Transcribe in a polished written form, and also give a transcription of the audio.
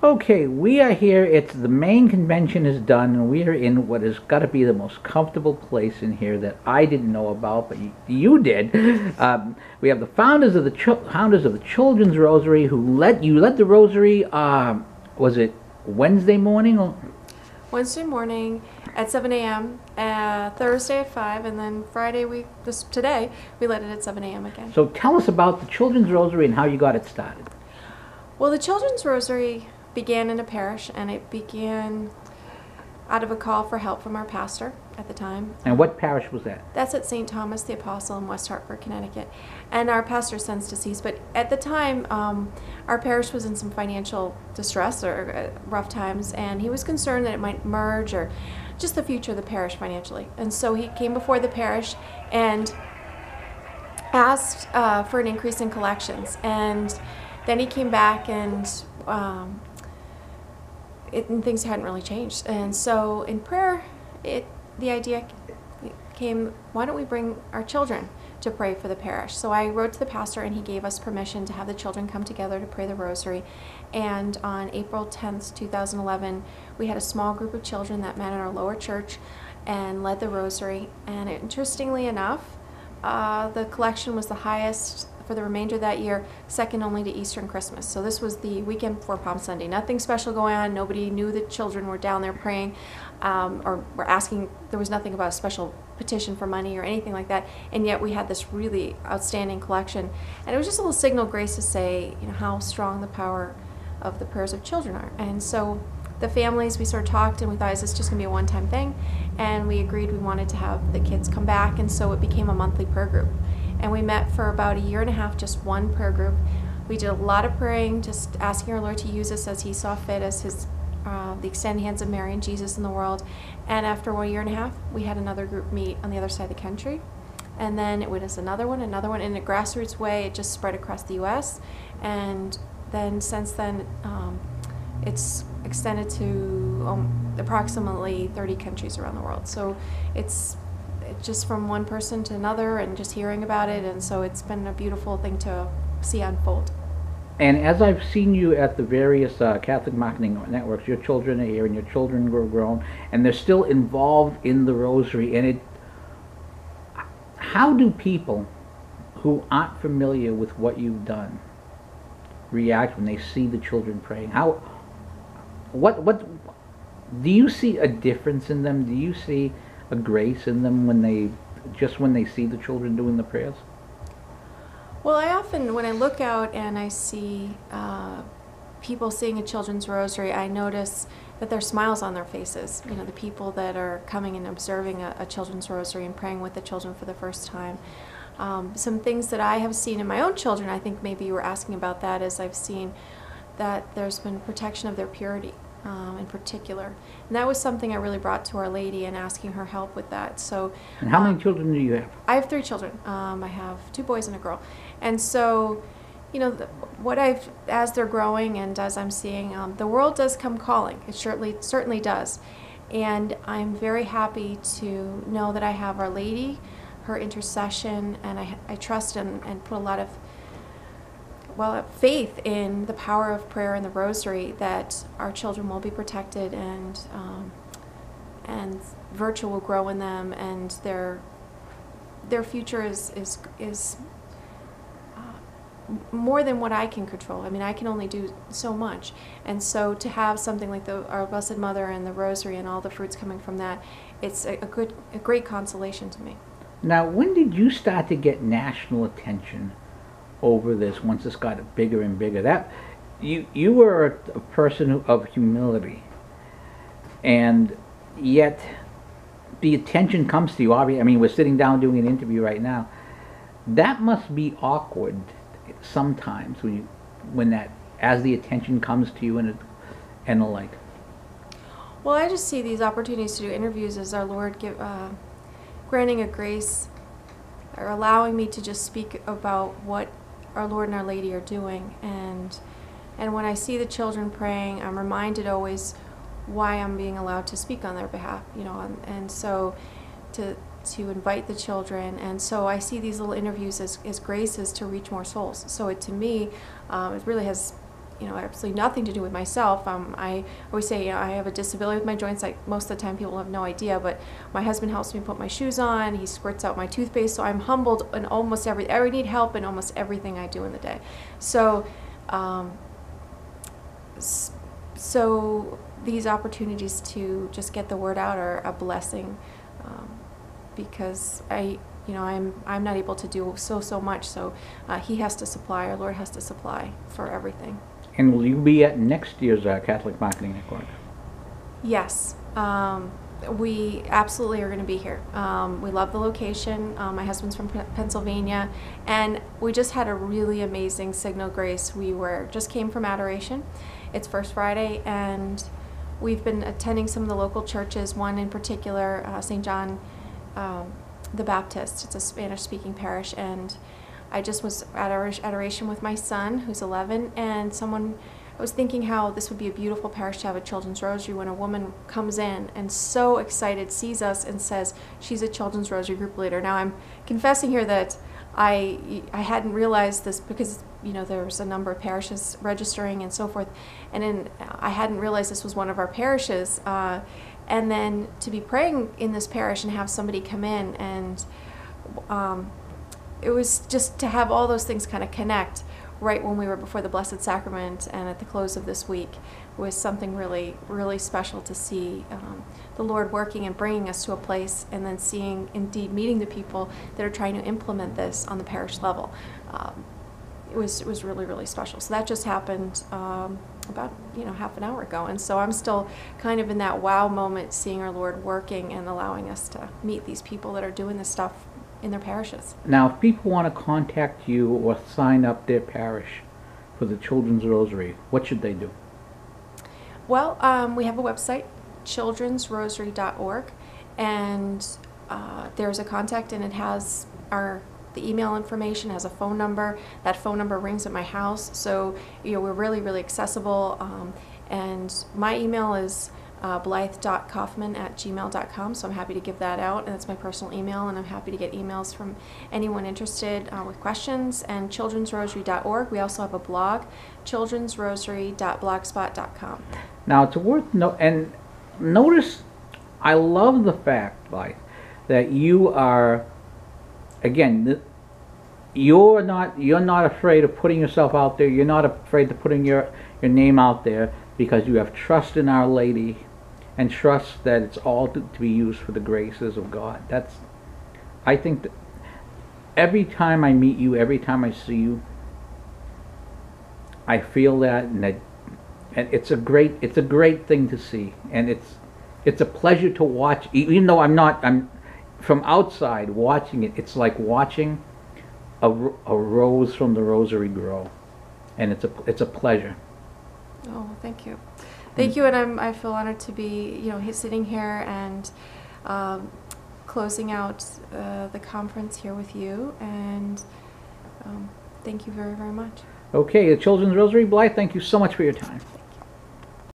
Okay, we are here. It's the main convention is done, and we are in what has got to be the most comfortable place in here that I didn't know about, but you did. We have the founders of the Children's Rosary who led the Rosary. Was it Wednesday morning? Wednesday morning at 7 a.m., Thursday at 5, and then today, we let it at 7 a.m. again. So tell us about the Children's Rosary and how you got it started. Well, the Children's Rosary began in a parish, and it began out of a call for help from our pastor at the time. And what parish was that? That's at St. Thomas the Apostle in West Hartford, Connecticut. And our pastor since deceased, but at the time, our parish was in some financial distress or rough times, and he was concerned that it might merge or just the future of the parish financially. And so he came before the parish and asked for an increase in collections. And then he came back and things hadn't really changed. And so in prayer, the idea came, why don't we bring our children to pray for the parish? So I wrote to the pastor, and he gave us permission to have the children come together to pray the Rosary. And on April 10th, 2011, we had a small group of children that met in our lower church and led the Rosary. And interestingly enough, the collection was the highest for the remainder of that year, second only to Easter and Christmas. So this was the weekend before Palm Sunday. Nothing special going on. Nobody knew that children were down there praying or were asking. There was nothing about a special petition for money or anything like that. And yet we had this really outstanding collection. And it was just a little signal grace to say, how strong the power of the prayers of children are. And so the families, we sort of talked, and we thought, is this just going to be a one-time thing? And we agreed we wanted to have the kids come back, and so it became a monthly prayer group. And we met for about a year and a half, just one prayer group. We did a lot of praying, just asking our Lord to use us as He saw fit, as the extended hands of Mary and Jesus in the world. And after 1 year and a half, we had another group meet on the other side of the country. And then it was another one, in a grassroots way. It just spread across the U.S. And then since then, it's extended to approximately 30 countries around the world. So it's just from one person to another, and just hearing about it, and so it's been a beautiful thing to see unfold. And as I've seen you at the various Catholic marketing networks, your children are here, and your children were grown, and they're still involved in the Rosary. And how do people who aren't familiar with what you've done react when they see the children praying? What do you see a difference in them? Do you see a grace in them when they see the children doing the prayers? Well, I often, when I look out and I see people seeing a children's rosary, I notice that there's smiles on their faces. The people that are coming and observing a children's rosary and praying with the children for the first time. Some things that I have seen in my own children, I think maybe you were asking about that, is I've seen that there's been protection of their purity. In particular, and that was something I really brought to Our Lady, and asking her help with that. So, and how many children do you have? I have 3 children. I have 2 boys and a girl, and so, as they're growing and as I'm seeing, the world does come calling. It certainly does, and I'm very happy to know that I have Our Lady, her intercession, and I trust and put a lot of faith in the power of prayer and the Rosary, that our children will be protected, and virtue will grow in them, and their future is more than what I can control. I mean, I can only do so much, and so to have something like our Blessed Mother and the Rosary and all the fruits coming from that, it's a great consolation to me. Now, when did you start to get national attention over this, once this got bigger and bigger? That you were a person of humility, and yet the attention comes to you. Obviously, I mean, we're sitting down doing an interview right now. That must be awkward sometimes as the attention comes to you and the like. Well, I just see these opportunities to do interviews as our Lord granting a grace, or allowing me to just speak about what our Lord and Our Lady are doing. And when I see the children praying, I'm reminded always why I'm being allowed to speak on their behalf, and so to invite the children. And so I see these little interviews as graces to reach more souls. So to me, it really has absolutely nothing to do with myself. I always say, I have a disability with my joints. Like most of the time, people have no idea, but my husband helps me put my shoes on. He squirts out my toothpaste, so I'm humbled in almost every. I need help in almost everything I do in the day. So, so these opportunities to just get the word out are a blessing, because I'm not able to do so much. So He has to supply. Our Lord has to supply for everything. And will you be at next year's Catholic Marketing Network? Yes, we absolutely are going to be here. We love the location. My husband's from Pennsylvania, and we just had a really amazing Signal Grace. We just came from Adoration. It's First Friday, and we've been attending some of the local churches. One in particular, St. John the Baptist. It's a Spanish-speaking parish, and I just was at Adoration with my son, who's 11, and I was thinking how this would be a beautiful parish to have a children's rosary when a woman comes in and so excited, sees us, and says she's a children's rosary group leader. Now, I'm confessing here that I hadn't realized this, because there's a number of parishes registering and so forth, and then I hadn't realized this was one of our parishes. And then to be praying in this parish and have somebody come in, and it was just to have all those things kind of connect right when we were before the Blessed Sacrament and at the close of this week was something really, really special to see the Lord working and bringing us to a place, and then indeed meeting the people that are trying to implement this on the parish level. It was really, really special. So that just happened about half an hour ago, and so I'm still kind of in that wow moment, seeing our Lord working and allowing us to meet these people that are doing this stuff in their parishes. Now, if people want to contact you or sign up their parish for the Children's Rosary, what should they do? Well, we have a website, childrensrosary.org, and there's a contact, and it has the email information, has a phone number. That phone number rings at my house, so we're really, really accessible. And my email is blythe.kaufman@gmail.com, so I'm happy to give that out, and that's my personal email, and I'm happy to get emails from anyone interested with questions. And childrensrosary.org. We also have a blog, childrensrosary.blogspot.com. Now, it's worth and notice, I love the fact, Blythe, that you are, again, you're not afraid of putting yourself out there. You're not afraid of putting your name out there, because you have trust in Our Lady and trust that it's all to be used for the graces of God. I think that every time I meet you, every time I see you, I feel that, and it's a great thing to see, and it's a pleasure to watch. Even though I'm from outside watching it, it's like watching a rose from the rosary grow, and it's a pleasure. Oh, thank you. Thank you, and I feel honored to be, sitting here and closing out the conference here with you, and thank you very, very much. Okay, the Children's Rosary. Blythe, thank you so much for your time.